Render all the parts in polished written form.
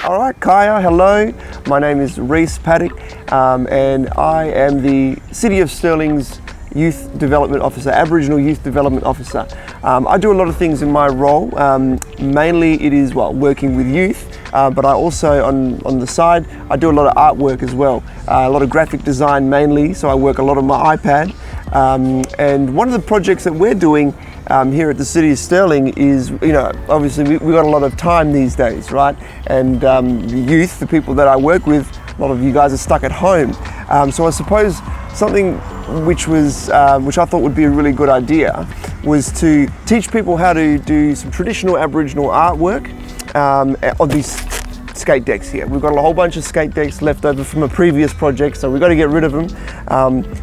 All right, Kaya, hello. My name is Reese Paddock, and I am the City of Stirling's Youth Development Officer, Aboriginal Youth Development Officer. I do a lot of things in my role. Mainly it is, working with youth, but I also, on the side, I do a lot of artwork as well. A lot of graphic design mainly, so I work a lot on my iPad. And one of the projects that we're doing here at the City of Stirling is, obviously we've got a lot of time these days, right? And the youth, the people that I work with, a lot of you guys are stuck at home. So I suppose something which I thought would be a really good idea was to teach people how to do some traditional Aboriginal artwork on these skate decks here. We've got a whole bunch of skate decks left over from a previous project, so we've got to get rid of them.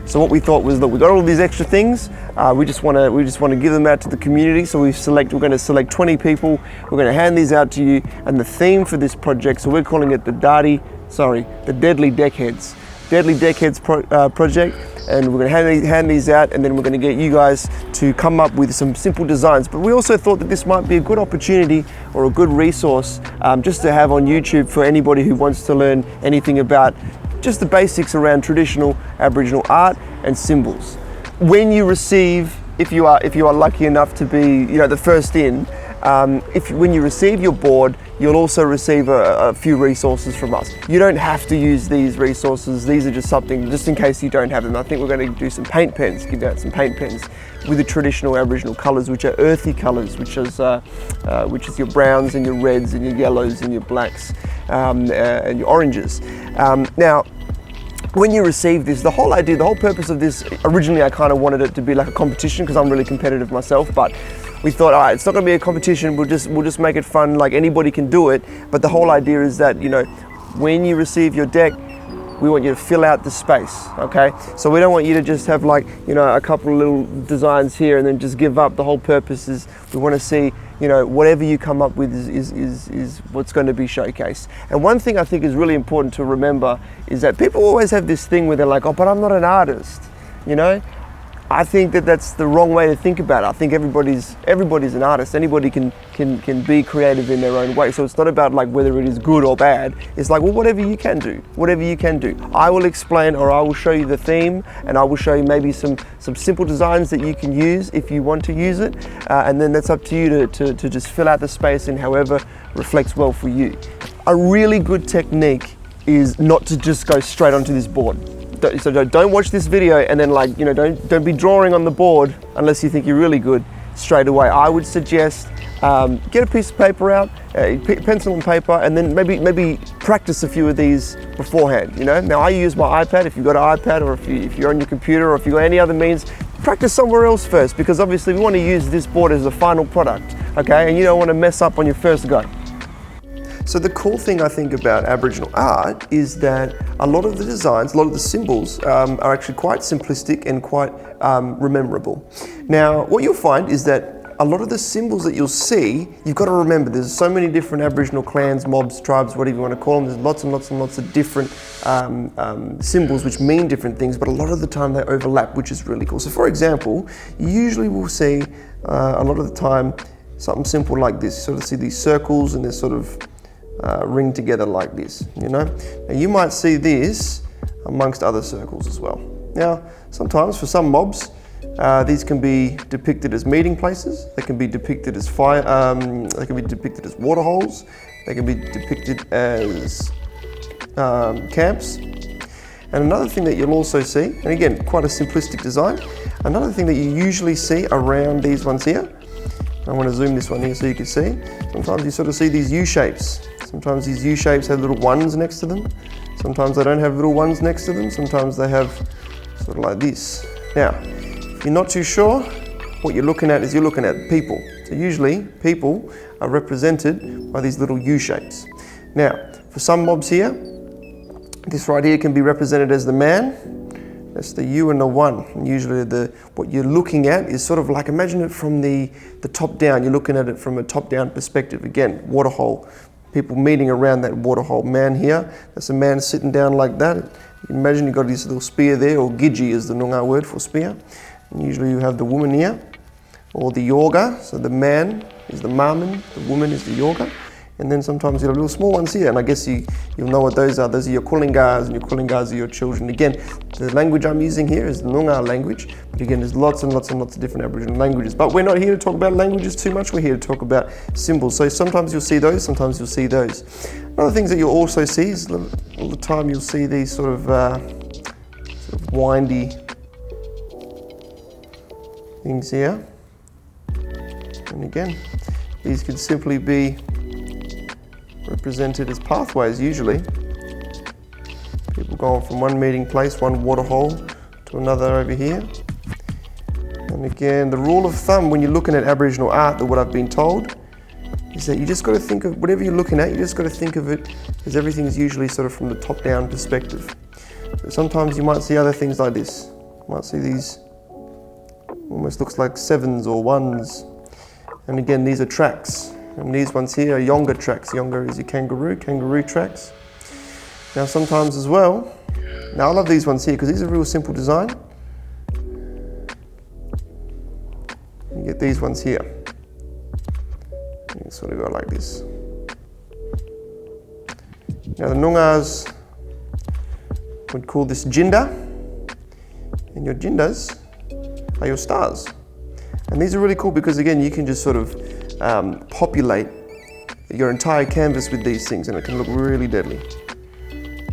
So what we thought was that we got all these extra things. We just want to give them out to the community. So we're going to select 20 people. We're going to hand these out to you. And the theme for this project, so we're calling it the Deadly Deckheads. Deadly Deckheads project, and we're going to hand these out, and then we're going to get you guys to come up with some simple designs. But we also thought that this might be a good opportunity or a good resource just to have on YouTube for anybody who wants to learn anything about just the basics around traditional Aboriginal art and symbols. When you receive, if you are lucky enough to be the first in, when you receive your board, you'll also receive a few resources from us. You don't have to use these resources. These are just something, just in case you don't have them. I think we're going to do some paint pens, give out some paint pens with the traditional Aboriginal colours, which are earthy colours, which is your browns and your reds and your yellows and your blacks and your oranges. Now, when you receive this, the whole purpose of this, originally I kind of wanted it to be like a competition because I'm really competitive myself, but we thought, all right, it's not going to be a competition, we'll just make it fun, like anybody can do it. But the whole idea is that, when you receive your deck, we want you to fill out the space, okay? So we don't want you to just have a couple of little designs here and then just give up. The whole purpose is we want to see, whatever you come up with is what's going to be showcased. And one thing I think is really important to remember is that people always have this thing where they're like, oh, but I'm not an artist, I think that that's the wrong way to think about it. I think everybody's an artist. Anybody can be creative in their own way. So it's not about whether it is good or bad. It's whatever you can do, whatever you can do. I will explain, or I will show you the theme, and I will show you maybe some simple designs that you can use if you want to use it. And then that's up to you to just fill out the space in however reflects well for you. A really good technique is not to just go straight onto this board. So don't watch this video and then don't be drawing on the board unless you think you're really good straight away. I would suggest get a piece of paper out, pencil and paper, and then maybe practice a few of these beforehand. Now I use my iPad. If you've got an iPad, or if you're on your computer, or if you've got any other means, practice somewhere else first, because obviously we want to use this board as the final product, okay? And you don't want to mess up on your first go. So the cool thing I think about Aboriginal art is that a lot of the designs, a lot of the symbols are actually quite simplistic and quite rememberable. Now, what you'll find is that a lot of the symbols that you'll see, you've got to remember there's so many different Aboriginal clans, mobs, tribes, whatever you want to call them. There's lots and lots and lots of different symbols which mean different things, but a lot of the time they overlap, which is really cool. So for example, you usually will see a lot of the time something simple like this. You sort of see these circles and they're sort of ring together like this, Now you might see this amongst other circles as well. Now, sometimes for some mobs, these can be depicted as meeting places. They can be depicted as fire. They can be depicted as water holes. They can be depicted as camps. And another thing that you'll also see, and again, quite a simplistic design. Another thing that you usually see around these ones here. I want to zoom this one here so you can see. Sometimes you sort of see these U-shapes. Sometimes these U-shapes have little ones next to them. Sometimes they don't have little ones next to them. Sometimes they have sort of like this. Now, if you're not too sure, what you're looking at is you're looking at people. So usually people are represented by these little U-shapes. Now, for some mobs here, this right here can be represented as the man. That's the U and the one. And usually what you're looking at is sort of like, imagine it from the top down. You're looking at it from a top-down perspective. Again, water hole. People meeting around that water hole. Man here, that's a man sitting down like that. You can imagine you've got this little spear there, or gidji is the Noongar word for spear. And usually you have the woman here, or the yoga. So the man is the marman, the woman is the yoga. and then sometimes you have little small ones here, and I guess you'll know what those are. Those are your Kulingas, and your Kulingas are your children. Again, the language I'm using here is the Noongar language, but again, there's lots and lots and lots of different Aboriginal languages. But we're not here to talk about languages too much, we're here to talk about symbols. So sometimes you'll see those, sometimes you'll see those. Other things that you'll also see is all the time you'll see these sort of windy things here. And again, these could simply be represented as pathways usually. People going from one meeting place, one waterhole, to another over here. And again, the rule of thumb when you're looking at Aboriginal art, what I've been told, is that you just got to think of whatever you're looking at, you just got to think of it as everything's usually sort of from the top-down perspective. So sometimes you might see other things like this. You might see these, almost looks like sevens or ones. And again, these are tracks. And these ones here are Yonga tracks. Yonga is your kangaroo tracks. Now sometimes as well, now I love these ones here because these are real simple design. You get these ones here. You sort of go like this. Now the Noongars would call this Jinda, and your Jindas are your stars. And these are really cool because again, you can just sort of populate your entire canvas with these things, and it can look really deadly.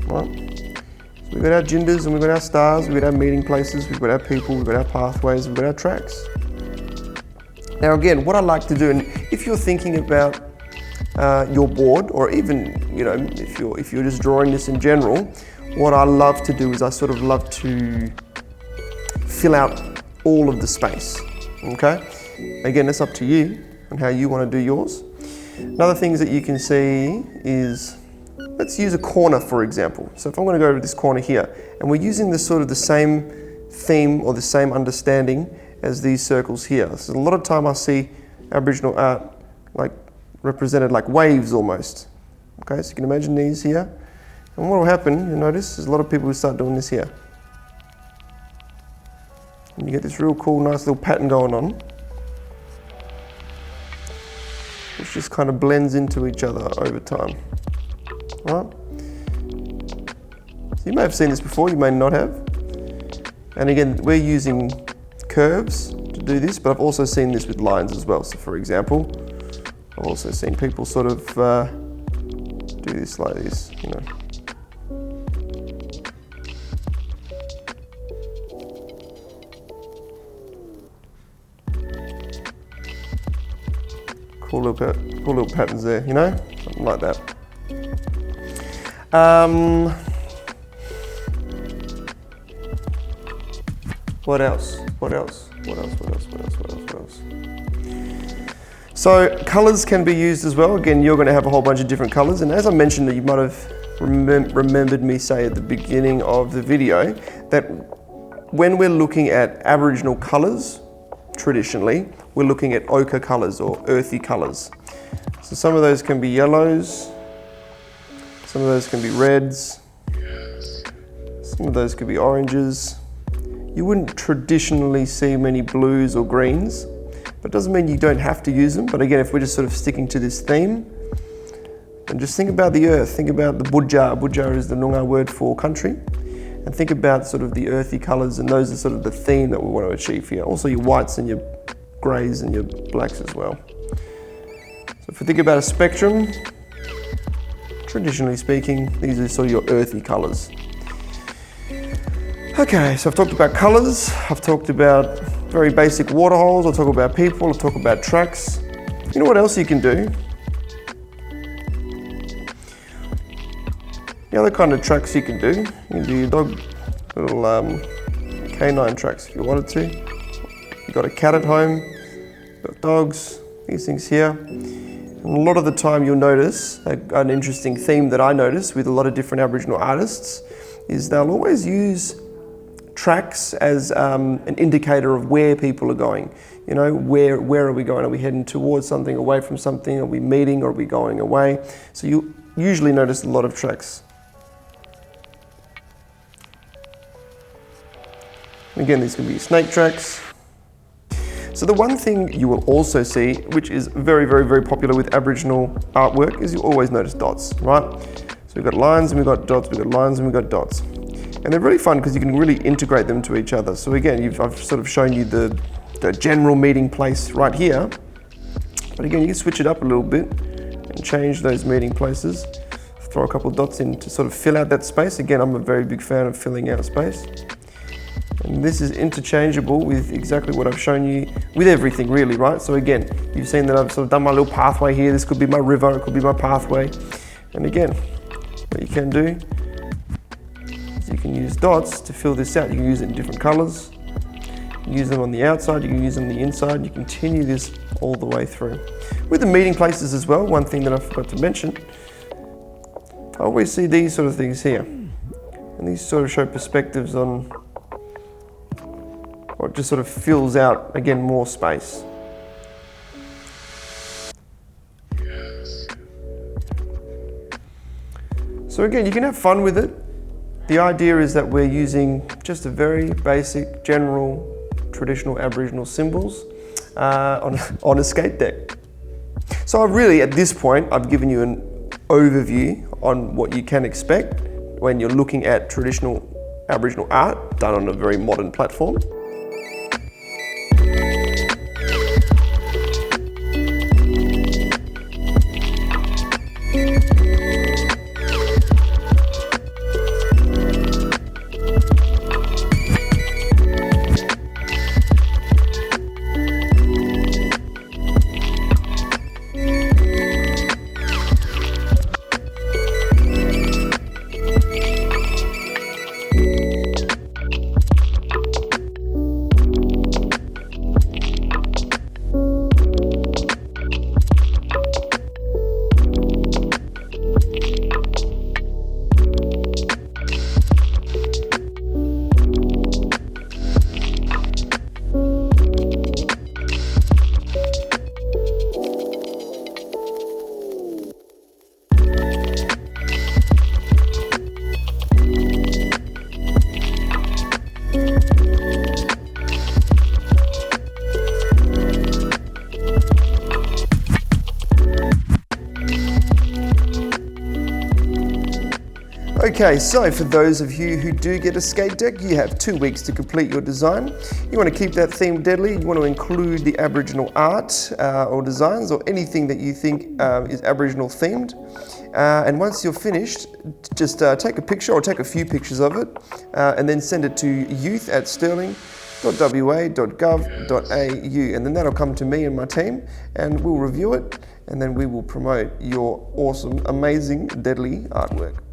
Right? So we've got our Jindas and we've got our stars, we've got our meeting places, we've got our people, we've got our pathways, we've got our tracks. Now again, what I like to do, and if you're thinking about your board, or even if you're just drawing this in general, what I love to do is I sort of love to fill out all of the space. Okay? Again, it's up to you and how you want to do yours. Another things that you can see is, let's use a corner for example. So if I'm going to go to this corner here, and we're using this sort of the same theme or the same understanding as these circles here. So a lot of time I see Aboriginal art like represented like waves almost. Okay, so you can imagine these here. And what will happen, you'll notice, is a lot of people who start doing this here. And you get this real cool, nice little pattern going on, which just kind of blends into each other over time. Right? So you may have seen this before, you may not have. And again, we're using curves to do this, but I've also seen this with lines as well. So for example, I've also seen people sort of do this like this, you know. Cool little patterns there, you know, something like that. What else? So colours can be used as well. Again, you're going to have a whole bunch of different colours, and as I mentioned, you might have remembered me say at the beginning of the video that when we're looking at Aboriginal colours, traditionally, we're looking at ochre colours or earthy colours. So some of those can be yellows, some of those can be reds, some of those could be oranges. You wouldn't traditionally see many blues or greens, but it doesn't mean you don't have to use them. But again, if we're just sort of sticking to this theme, and just think about the earth, think about the budja. Budja is the Noongar word for country. And think about sort of the earthy colours, and those are sort of the theme that we want to achieve here. Also your whites and your greys and your blacks as well. So if we think about a spectrum, traditionally speaking, these are sort of your earthy colours. Okay, so I've talked about colours, I've talked about very basic waterholes, I'll talk about people, I'll talk about tracks. You know what else you can do? The other kind of tracks you can do your dog, little canine tracks if you wanted to. You've got a cat at home, you've got dogs, these things here. And a lot of the time you'll notice, an interesting theme that I notice with a lot of different Aboriginal artists, is they'll always use tracks as an indicator of where people are going. You know, where are we going? Are we heading towards something, away from something? Are we meeting, or are we going away? So you usually notice a lot of tracks. Again, these can be snake tracks. So the one thing you will also see, which is very, very, very popular with Aboriginal artwork, is you always notice dots, right? So we've got lines and we've got dots, we've got lines and we've got dots. And they're really fun because you can really integrate them to each other. So again, I've sort of shown you the general meeting place right here. But again, you can switch it up a little bit and change those meeting places. Throw a couple of dots in to sort of fill out that space. Again, I'm a very big fan of filling out space. And this is interchangeable with exactly what I've shown you with everything really, right? So again, you've seen that I've sort of done my little pathway here. This could be my river, it could be my pathway. And again, what you can do is you can use dots to fill this out. You can use it in different colors. You can use them on the outside, you can use them on the inside. You continue this all the way through. With the meeting places as well, one thing that I forgot to mention, I always see these sort of things here. And these sort of show perspectives on, or it just sort of fills out, again, more space. So again, you can have fun with it. The idea is that we're using just a very basic, general, traditional Aboriginal symbols on a skate deck. So really, at this point, I've given you an overview on what you can expect when you're looking at traditional Aboriginal art done on a very modern platform. Okay, so for those of you who do get a skate deck, you have 2 weeks to complete your design. You want to keep that theme deadly. You want to include the Aboriginal art or designs or anything that you think is Aboriginal themed. And once you're finished, just take a picture or take a few pictures of it and then send it to youth@stirling.wa.gov.au, and then that'll come to me and my team and we'll review it, and then we will promote your awesome, amazing, deadly artwork.